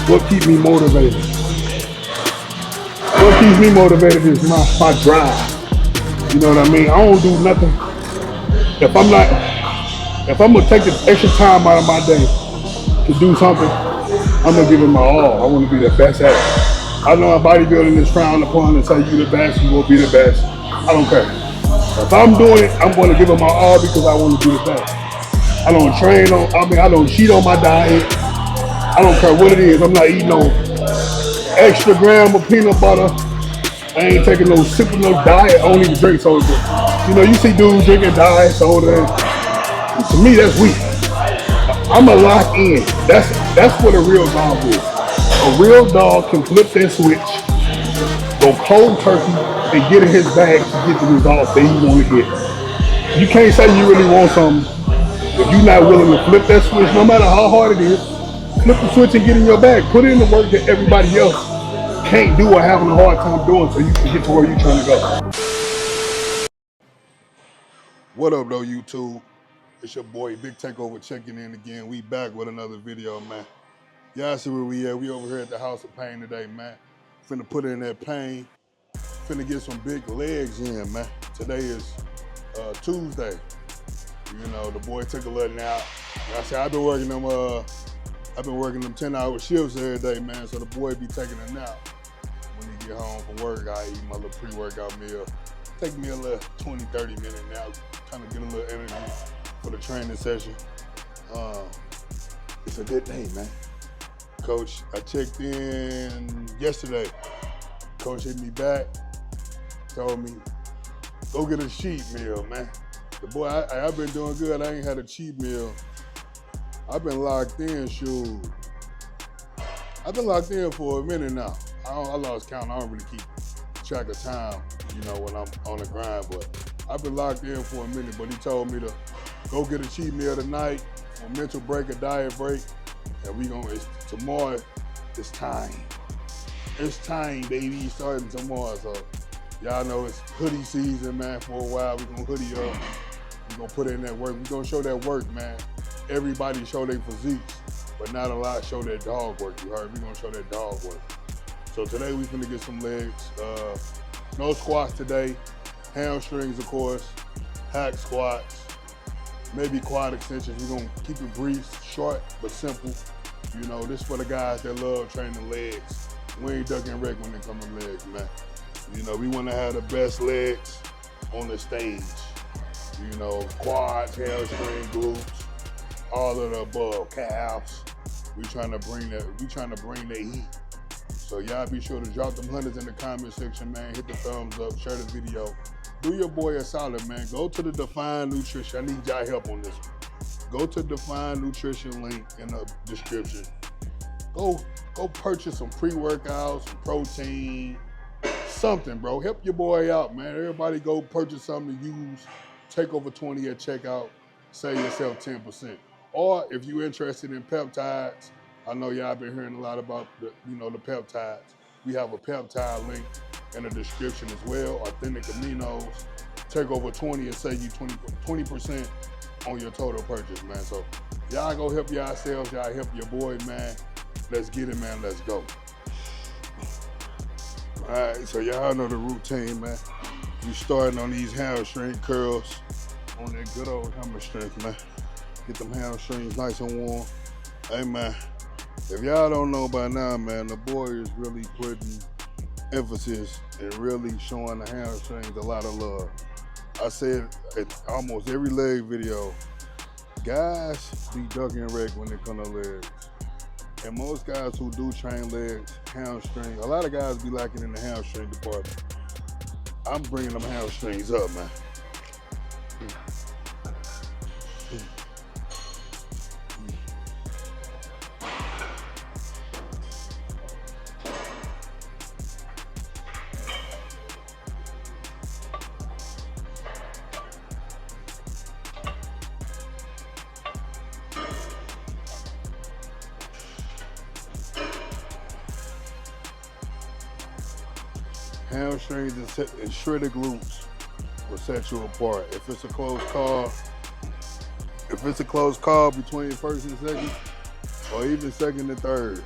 What keeps me motivated? What keeps me motivated is my drive. You know what I mean? I don't do nothing. If I'm not, if I'm gonna take the extra time out of my day to do something, I'm gonna give it my all. I want to be the best at it. I know bodybuilding is frowned upon and say you the best, you will be the best. I don't care. If I'm doing it, I'm going to give it my all because I want to be the best. I don't train on. I don't cheat on my diet. I don't care what it is. I'm not eating no extra gram of peanut butter. I ain't taking no sipping no diet. I don't even drink soda. You know, you see dudes drinking diet soda. To me, that's weak. I'm a lock in. That's what a real dog is. A real dog can flip that switch, go cold turkey, and get in his bag to get the results that he want to get. You can't say you really want something if you're not willing to flip that switch, no matter how hard it is. Flip the switch and get in your bag. Put in the work that everybody else can't do or having a hard time doing so you can get to where you're trying to go. What up, though, YouTube? It's your boy, Big Takeover, checking in again. We back with another video, man. Y'all see where we at. We over here at the House of Pain today, man. Finna put in that pain. Finna get some big legs in, man. Today is Tuesday. You know, the boy took a little nap. Like I said, I've been working them 10-hour shifts every day, man. So the boy be taking a nap. When he get home from work, I eat my little pre-workout meal. Take me a little 20-30 minute nap, kind of get a little energy for the training session. It's a good day, man. Coach, I checked in yesterday. Coach hit me back, told me, go get a cheat meal, man. The boy, I've been doing good. I ain't had a cheat meal. I've been locked in, shoot. I've been locked in for a minute now. I lost count. I don't really keep track of time, you know, when I'm on the grind, but I've been locked in for a minute. But he told me to go get a cheat meal tonight, a mental break, a diet break, and tomorrow, it's time. It's time, baby, starting tomorrow. So y'all know it's hoodie season, man. For a while, we gonna hoodie up. We gonna put in that work. We gonna show that work, man. Everybody show their physiques, but not a lot show that dog work, you heard? We gonna show that dog work. So today we finna get some legs. No squats today. Hamstrings, of course. Hack squats. Maybe quad extensions. We're gonna keep it brief, short, but simple. You know, this for the guys that love training legs. We ain't ducking wreck when it comes to legs, man. You know, we wanna have the best legs on the stage. You know, quads, hamstring, glutes, all of the above, calves. We trying to bring the heat. So y'all be sure to drop them hundreds in the comment section, man. Hit the thumbs up, share the video. Do your boy a solid, man. Go to the Define Nutrition. I need y'all help on this one. Go to Define Nutrition link in the description. Go purchase some pre-workouts, some protein, something, bro. Help your boy out, man. Everybody go purchase something to use. Take over 20 at checkout. Save yourself 10%. Or if you're interested in peptides, I know y'all been hearing a lot about the peptides. We have a peptide link in the description as well. Authentic aminos. Take over 20 and save you 20% on your total purchase, man. So y'all go help yourselves. Y'all help your boy, man. Let's get it, man. Let's go. All right, so y'all know the routine, man. We starting on these hamstring curls on that good old hamstring, man. Get them hamstrings nice and warm. Hey, man, if y'all don't know by now, man, the boy is really putting emphasis and really showing the hamstrings a lot of love. I said at almost every leg video, guys be ducking wreck when it comes to legs. And most guys who do train legs, hamstring, a lot of guys be lacking in the hamstring department. I'm bringing them hamstrings up, man. Hamstrings and shredded glutes will set you apart. If it's a close call between first and second, or even second and third,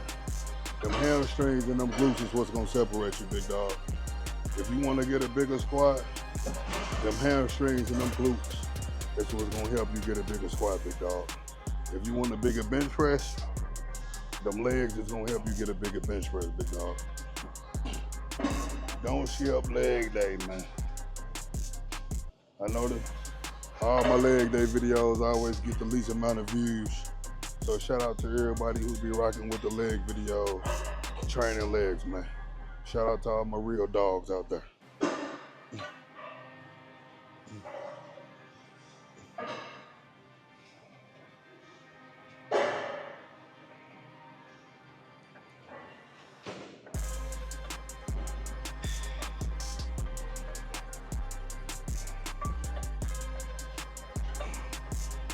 hamstrings and them glutes is what's gonna separate you, big dog. If you wanna get a bigger squat, them hamstrings and them glutes, that's what's gonna help you get a bigger squat, big dog. If you want a bigger bench press, them legs is gonna help you get a bigger bench press, big dog. Don't skip leg day, man. I know that all my leg day videos always get the least amount of views. So shout out to everybody who be rocking with the leg videos, training legs, man. Shout out to all my real dogs out there.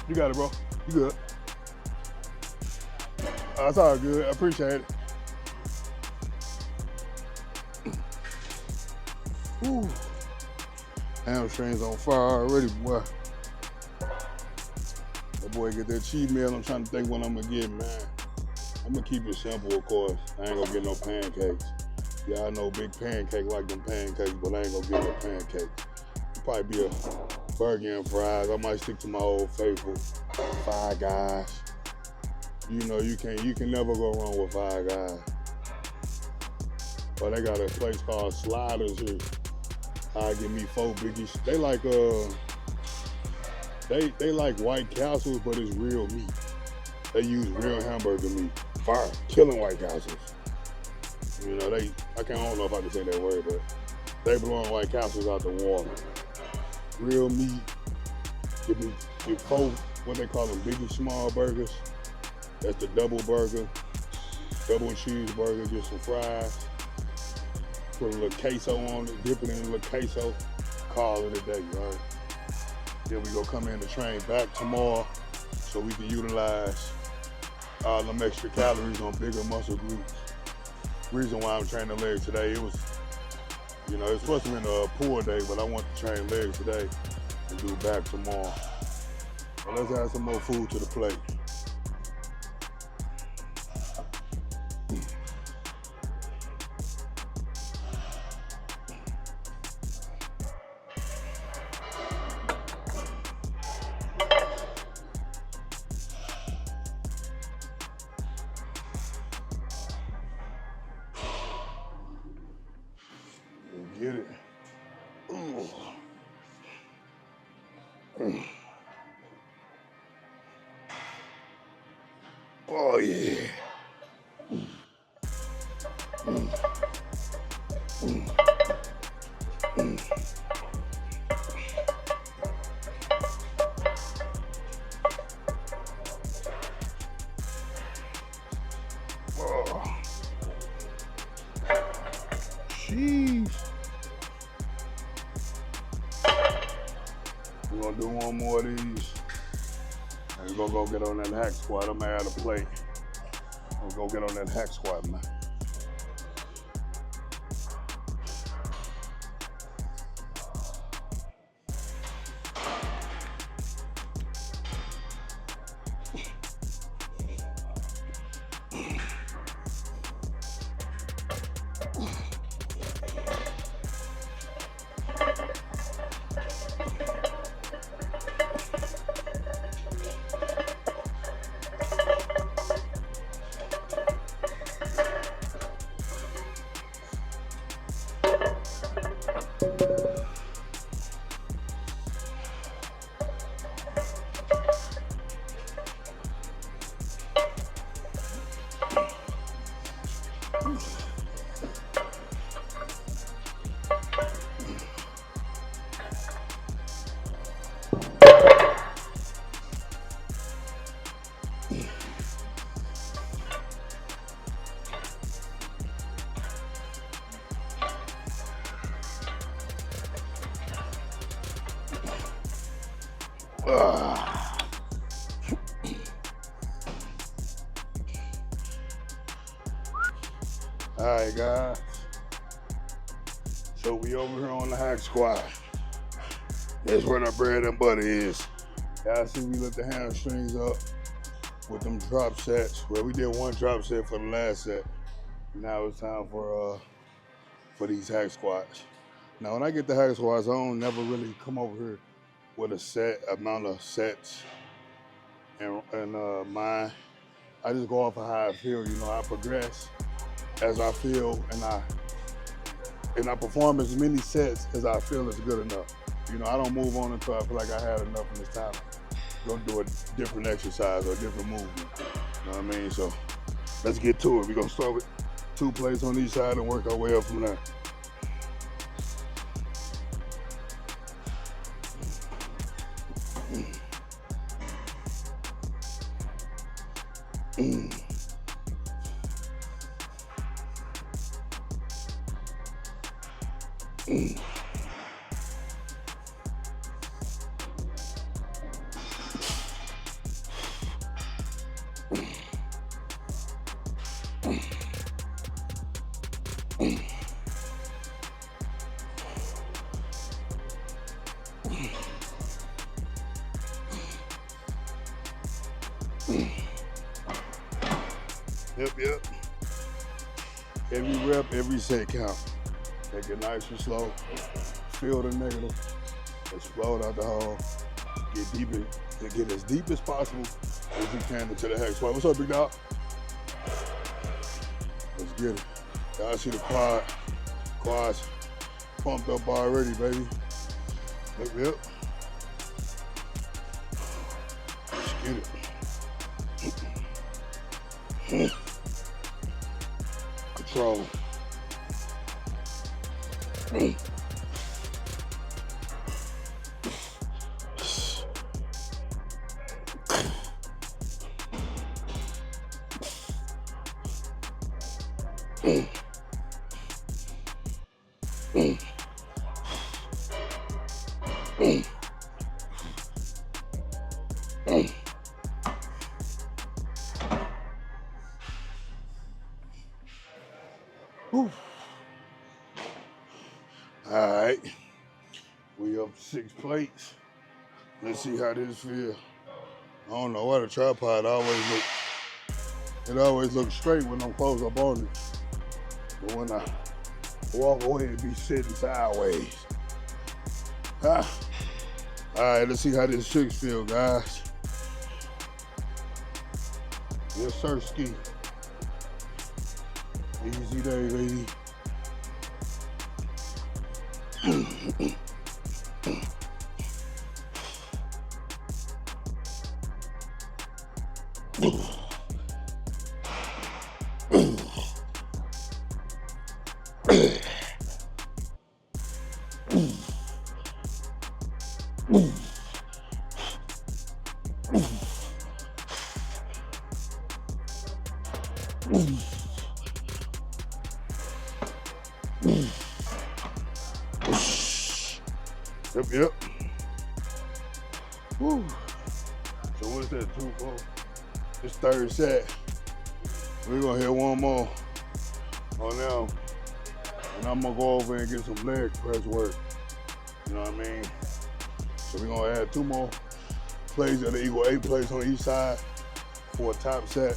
You got it, bro. You good. That's all good. I appreciate it. Whew. Hamstrings on fire already, boy. That boy get that cheat meal. I'm trying to think what I'm gonna get, man. I'm gonna keep it simple, of course. I ain't gonna get no pancakes. Y'all know big pancake like them pancakes, but I ain't gonna get no pancakes. It'll probably be a burger and fries. I might stick to my old faithful Five Guys. You know, you can never go wrong with Five Guys. But they got a place called Sliders here. I get me 4 biggies. They like they like White Castles, but it's real meat. They use real hamburger meat. Fire, killing White Castles. You know, I don't know if I can say that word, but they blowing White Castles out the water. Real meat. Get 4, what they call them, biggie small burgers. That's the double burger, double cheeseburger, get some fries. Put a little queso on it, dip it in a little queso, call it a day, right? Then we go come in to train back tomorrow so we can utilize all them extra calories on bigger muscle groups. Reason why I'm training legs today, it was, you know, it's supposed to be a poor day, but I want to train legs today and do back tomorrow. So let's add some more food to the plate. Get it. Ooh. Oh yeah. Oh. Sheesh. We're gonna do one more of these. And we're gonna go get on that hack squat. I'm gonna add a plate. We'll go get on that hack squat, man. All right, guys. So we over here on the hack squat. That's where the bread and butter is. Y'all see we lift the hamstrings up with them drop sets. Well, we did one drop set for the last set. Now it's time for these hack squats. Now when I get the hack squats, I don't never really come over here with a set amount of sets and mind. I just go off of how I feel. You know, I progress as I feel, and I perform as many sets as I feel is good enough. You know, I don't move on until I feel like I had enough in this time. Go do a different exercise or a different movement. You know what I mean? So let's get to it. We're gonna start with 2 plates on each side and work our way up from there. Yep. Every rep, every set count. Take it nice and slow. Feel the negative. Explode out the hole. Get deep get as deep as possible as you can into the hack squat. What's up, big dog? Let's get it. Y'all see the quads pumped up already, baby. Yep. Let's get it. Control. All right, we up 6 plates. Let's see how this feels. I don't know why the tripod always looks straight when I'm close up on it. But when I walk away, it be sitting sideways. All right, let's see how this 6 feel, guys. Yes, sir, ski. Easy day, lady. Yep. Woo. So what's that, 2, 4? This 3rd set. We're gonna hit 1 more on them. And I'm gonna go over and get some leg press work. You know what I mean? So we're gonna add 2 more plays that'll equal 8 plays on each side for a top set.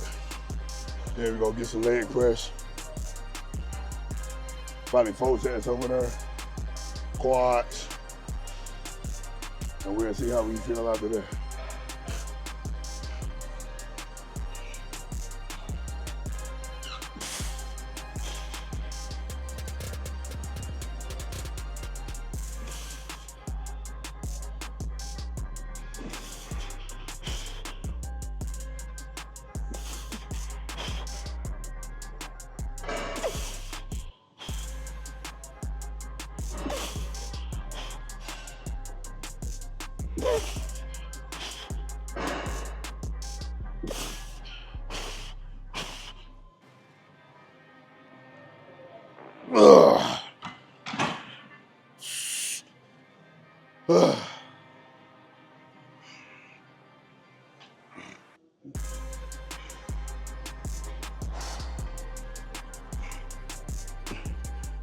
Then we're gonna get some leg press. Probably 4 sets over there. Quads. And we'll see how we feel after that.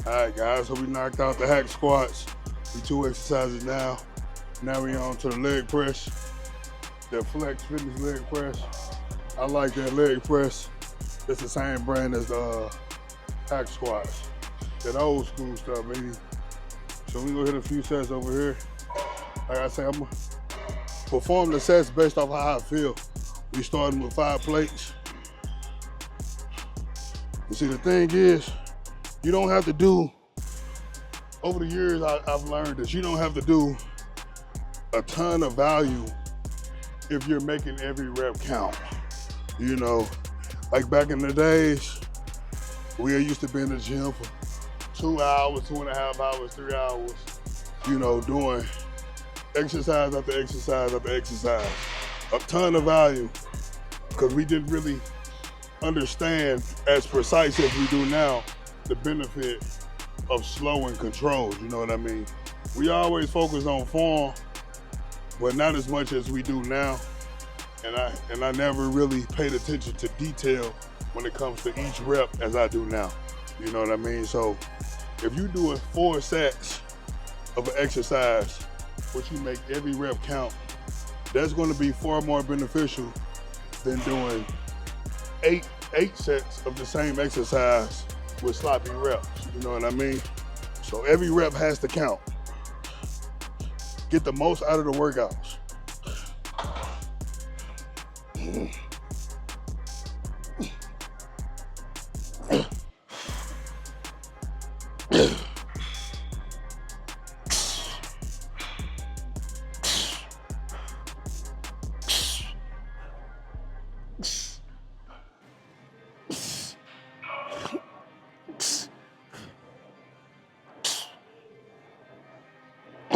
All right, guys, so we knocked out the hack squats. We 2 exercises now. Now we on to the leg press, the Flex Fitness leg press. I like that leg press. It's the same brand as the hack squats. That old school stuff, baby. So we gonna hit a few sets over here. Like I say, I'm gonna perform the sets based off how I feel. We starting with 5 plates. You see, the thing is, you don't have to do, over the years I've learned that you don't have to do a ton of value if you're making every rep count. You know, like back in the days, we used to be in the gym for 2 hours, 2.5 hours, 3 hours, you know, doing exercise after exercise after exercise. A ton of value, because we didn't really understand as precise as we do now the benefit of slow and controlled, you know what I mean? We always focus on form, but not as much as we do now. And I never really paid attention to detail when it comes to each rep as I do now. You know what I mean? So if you do 4 sets of an exercise, which you make every rep count, that's going to be far more beneficial than doing eight sets of the same exercise with sloppy reps. You know what I mean? So every rep has to count. Get the most out of the workouts.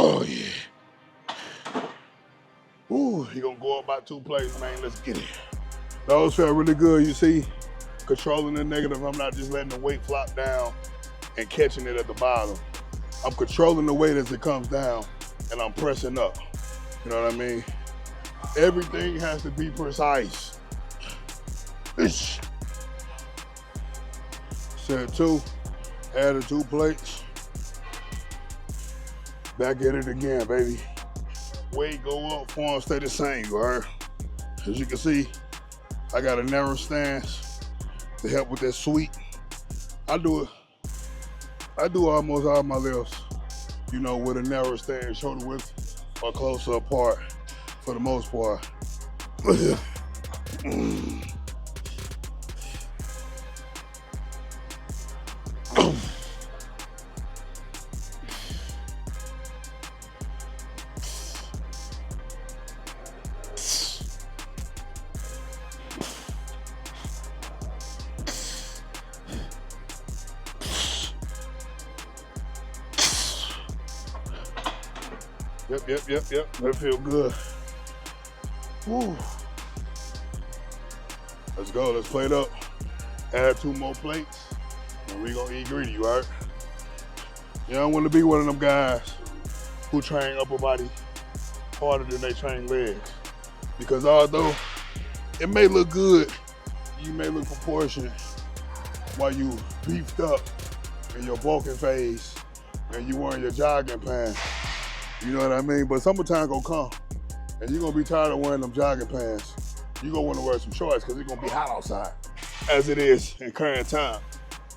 Oh yeah. Ooh, he gonna go up by 2 plates, man. Let's get it. Those felt really good, you see? Controlling the negative. I'm not just letting the weight flop down and catching it at the bottom. I'm controlling the weight as it comes down and I'm pressing up. You know what I mean? Everything has to be precise. Set 2, added 2 plates. Back at it again, baby. Weight go up, form stay the same, you heard? As you can see, I got a narrow stance to help with that sweep. I do almost all my lifts, you know, with a narrow stance, shoulder width or closer apart for the most part. Yep. That feel good. Woo. Let's go. Let's plate up. Add 2 more plates, and we gonna eat greedy, right? You don't want to be one of them guys who train upper body harder than they train legs, because although it may look good, you may look proportionate while you beefed up in your bulking phase and you wearing your jogging pants. You know what I mean? But summertime gonna come, and you're gonna be tired of wearing them jogging pants. You're gonna wanna wear some shorts because it's gonna be hot outside, as it is in current time.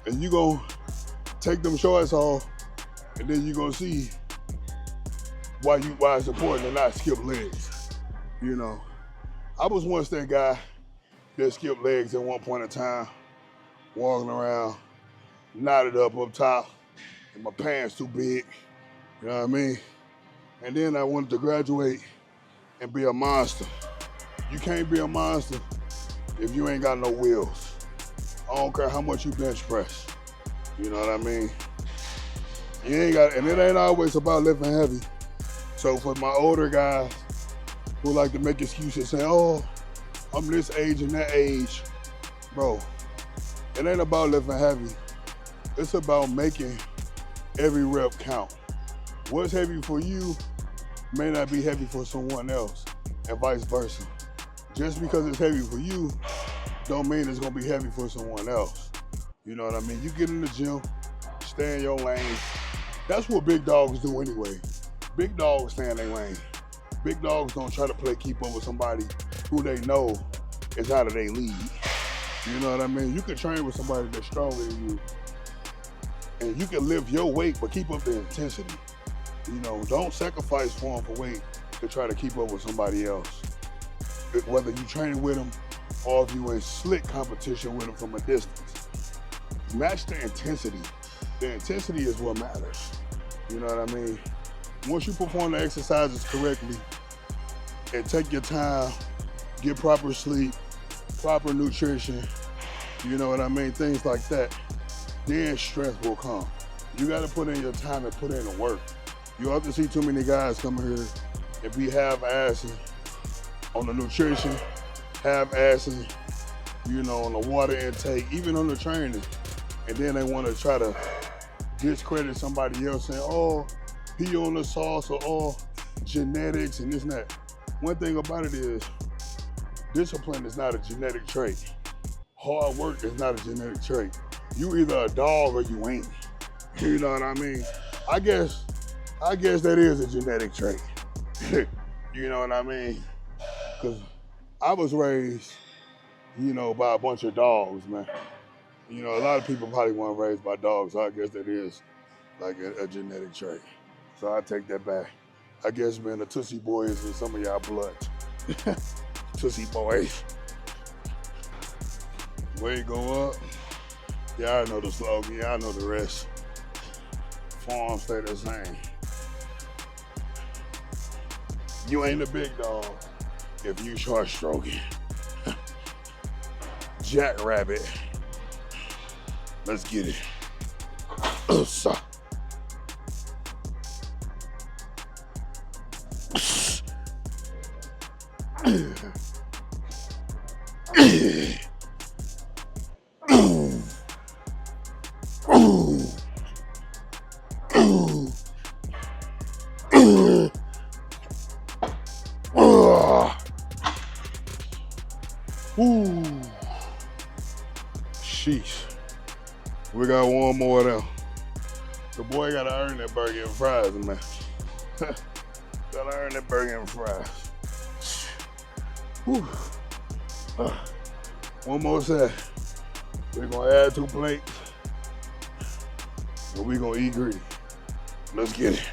And you gonna take them shorts off, and then you're gonna see why it's important to not skip legs. You know, I was once that guy that skipped legs at one point in time, walking around, knotted up top, and my pants too big. You know what I mean? And then I wanted to graduate and be a monster. You can't be a monster if you ain't got no wheels. I don't care how much you bench press. You know what I mean? You ain't got, and it ain't always about lifting heavy. So for my older guys who like to make excuses saying, oh, I'm this age and that age. Bro, it ain't about lifting heavy. It's about making every rep count. What's heavy for you may not be heavy for someone else, and vice versa. Just because it's heavy for you, don't mean it's gonna be heavy for someone else. You know what I mean? You get in the gym, stay in your lane. That's what big dogs do anyway. Big dogs stay in their lane. Big dogs don't try to play keep up with somebody who they know is out of their league. You know what I mean? You can train with somebody that's stronger than you And you can lift your weight, but keep up the intensity. You know, don't sacrifice form for weight to try to keep up with somebody else. Whether you training with them or if you in slick competition with them from a distance. Match the intensity. The intensity is what matters. You know what I mean? Once you perform the exercises correctly and take your time, get proper sleep, proper nutrition, you know what I mean? Things like that, then strength will come. You gotta put in your time and put in the work. You have to see too many guys come here and be half-assing on the nutrition, half-assing, you know, on the water intake, even on the training. And then they wanna try to discredit somebody else saying, oh, he on the sauce or oh, genetics and this and that. One thing about it is, discipline is not a genetic trait. Hard work is not a genetic trait. You either a dog or you ain't. You know what I mean? I guess that is a genetic trait. You know what I mean? Because I was raised, you know, by a bunch of dogs, man. You know, a lot of people probably weren't raised by dogs, so I guess that is like a genetic trait. So I take that back. I guess, man, the Tootsie Boy is in some of y'all blood. Tootsie Boys. Weight go up. Y'all know the slogan, y'all know the rest. Form stay the same. You ain't a big dog if you short stroking. Jackrabbit. Let's get it. So. Ooh. Sheesh. We got one more of them. The boy gotta earn that burger and fries, man. Gotta earn that burger and fries. Whew. One more set. We're gonna add 2 plates. And we're gonna eat greedy. Let's get it.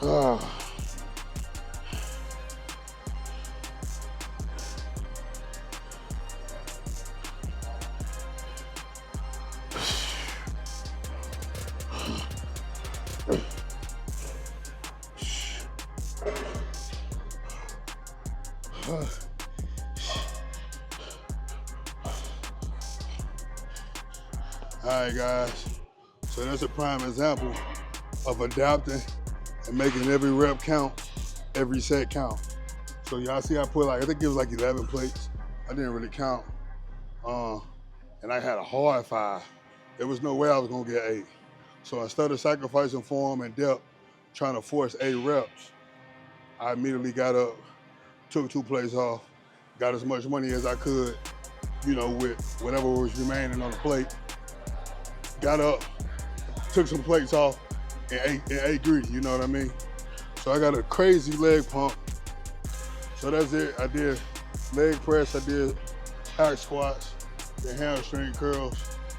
Oh. right, guys. So that's a prime example of adapting and making every rep count, every set count. So y'all see I put like, I think it was like 11 plates. I didn't really count. And I had a hard 5. There was no way I was gonna get 8. So instead of sacrificing form and depth, trying to force 8 reps, I immediately got up, took 2 plates off, got as much money as I could, you know, with whatever was remaining on the plate. Got up, took some plates off, and ate greedy, you know what I mean? So I got a crazy leg pump. So that's it. I did leg press, I did hack squats, then hamstring curls.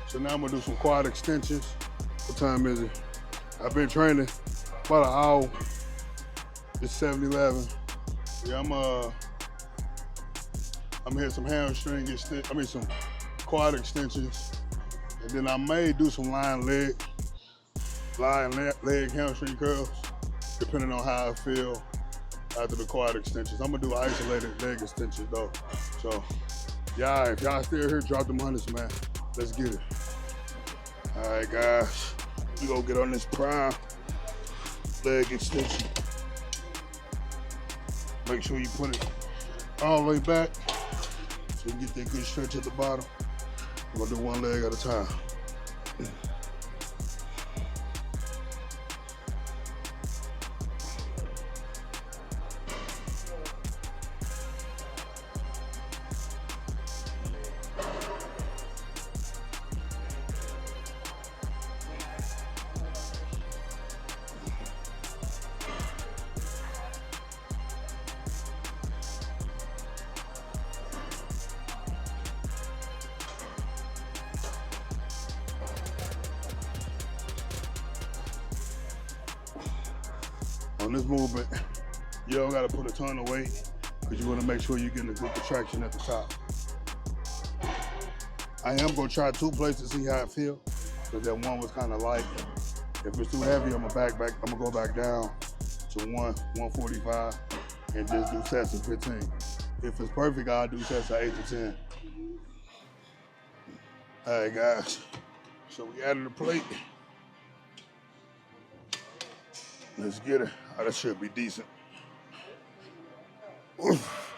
So now I'm gonna do some quad extensions. What time is it? I've been training about an hour. It's 7:11. Yeah, I'm hitting some hamstring some quad extensions. And then I may do some lying leg hamstring curls, depending on how I feel after the quad extensions. I'm gonna do isolated leg extensions though. So, yeah, if y'all still here, drop them hundreds, man. Let's get it. All right, guys, we gonna get on this prime leg extension. Make sure you put it all the way back so you get that good stretch at the bottom. We're gonna do one leg at a time. On this movement, you don't gotta put a ton of weight because you wanna make sure you're getting a good contraction at the top. I am gonna try 2 plates to see how it feels, because that one was kind of light. If it's too heavy, I'm gonna go back down to 145 and just do sets of 15. If it's perfect, I'll do sets of 8 to 10. All right, guys, so we added a plate. Let's get it. Oh, that should be decent. Oof.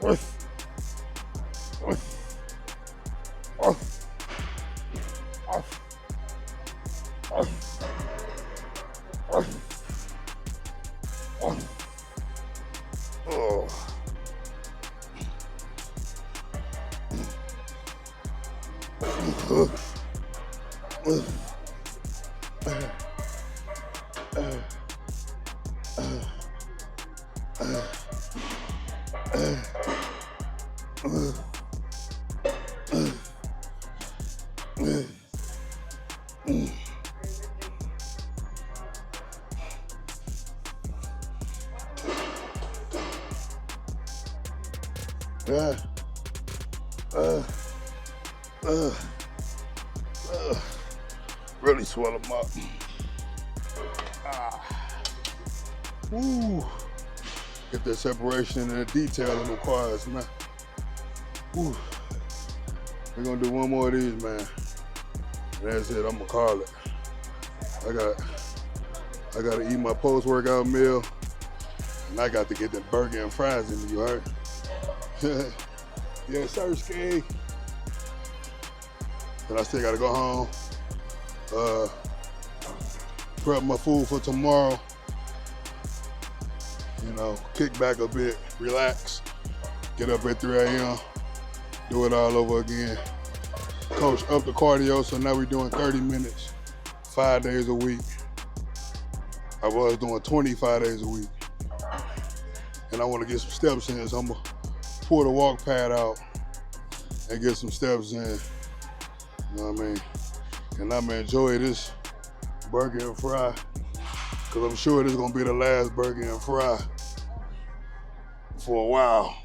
Oof. Oof. Oof. Oof. Oof. Oof. Oof. Oh. Oof. Really swell them up. Ooh. Get that separation and the detail in the quads, man. Ooh. We're gonna do one more of these, man. And that's it, I'm gonna call it. I gotta eat my post-workout meal, and I got to get that burger and fries in me, you heard? Yes, sir, Ski. But I still gotta go home, prep my food for tomorrow, you know, kick back a bit, relax, get up at 3 a.m., do it all over again. Coach up the cardio, so now we're doing 30 minutes, 5 days a week. I was doing 25 days a week. And I want to get some steps in, so I'm gonna pull the walk pad out and get some steps in. You know what I mean? And I'm gonna enjoy this burger and fry, because I'm sure this is gonna be the last burger and fry for a while.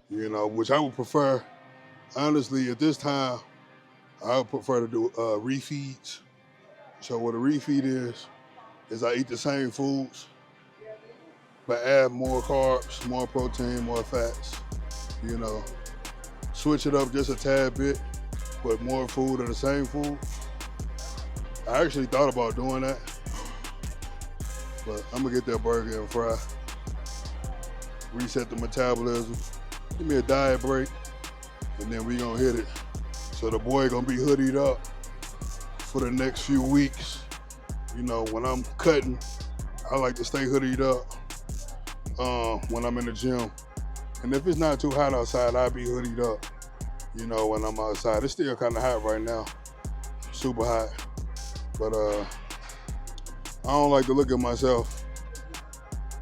You know, which I would prefer, honestly, at this time, I would prefer to do refeeds. So what a refeed is I eat the same foods, but add more carbs, more protein, more fats. You know, switch it up just a tad bit, put more food or the same food. I actually thought about doing that, but I'm gonna get that burger and fry, reset the metabolism, give me a diet break, and then we gonna hit it. So the boy gonna be hoodied up for the next few weeks. You know, when I'm cutting, I like to stay hoodied up when I'm in the gym. And if it's not too hot outside, I'll be hoodied up, you know, when I'm outside. It's still kind of hot right now, super hot. But I don't like to look at myself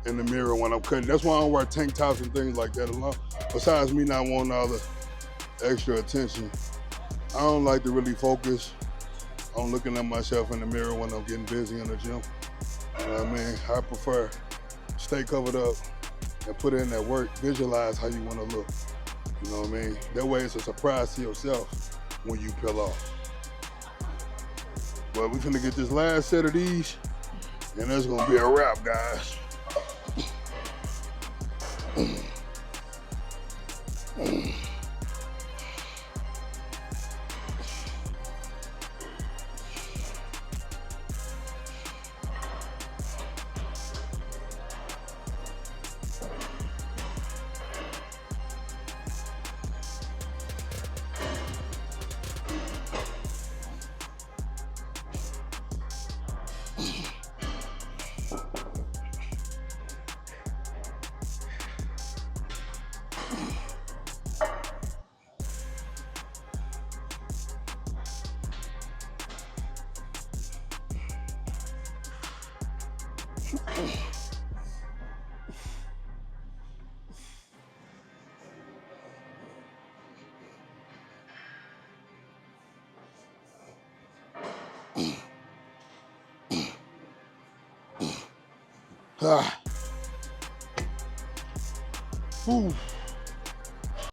in the mirror when I'm cutting. That's why I don't wear tank tops and things like that alone. Besides me not wanting all the extra attention, I don't like to really focus on looking at myself in the mirror when I'm getting busy in the gym. You know what I mean? I prefer stay covered up and put in that work, visualize how you want to look. You know what I mean? That way it's a surprise to yourself when you peel off. But we're gonna get this last set of these, and that's gonna be a wrap, guys. Ooh.